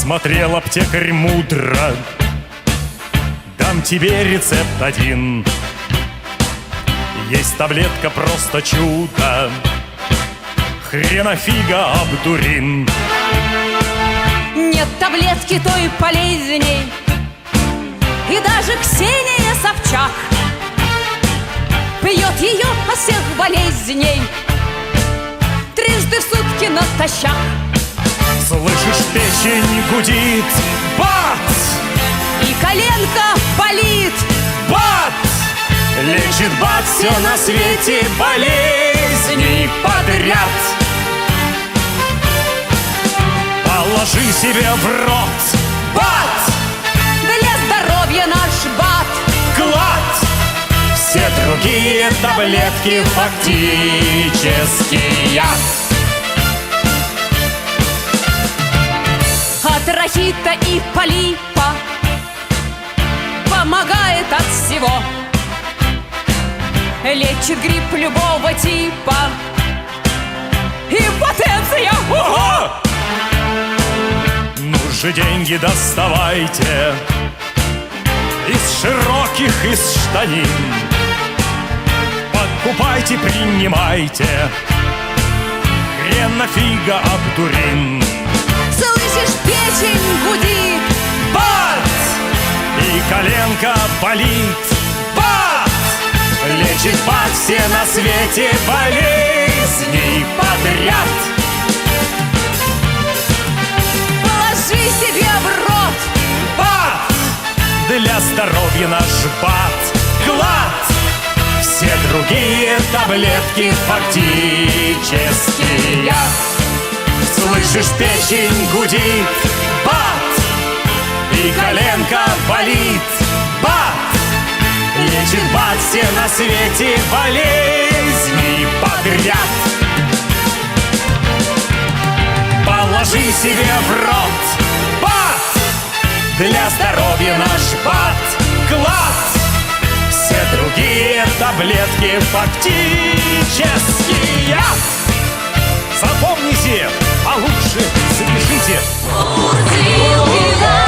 Посмотрел аптекарь мудро, дам тебе рецепт один. Есть таблетка просто чудо, хренофига обдурин. Нет таблетки той полезней, и даже Ксения Собчак пьет ее от всех болезней трижды в сутки натощак. Слышишь, печень гудит, бац! И коленка болит, бац! Лечит бац все на свете болезней подряд. Положи себе в рот, бац! для здоровья наш бат. Глад! Все другие таблетки фактически яд. От рахита и полипа помогает от всего. Лечит грипп любого типа. Импотенция! Ого! Ну же, деньги доставайте из широких, из штанин. Покупайте, принимайте, хренофига обдурин. Слышишь, печень гудит, Бац! И коленка болит, бац! Лечит бац все на свете болезней подряд. положи себе в рот, Бац! Для здоровья наш бат. Глад! Все другие таблетки фактически яд. Слышишь, печень гудит, бац! И коленка болит, бац! Лечит бац все на свете болезней подряд. Положи себе в рот, бац! Для здоровья наш бат. Глад! Все другие таблетки фактически яд. Запомните, а лучше запишите. Урзил,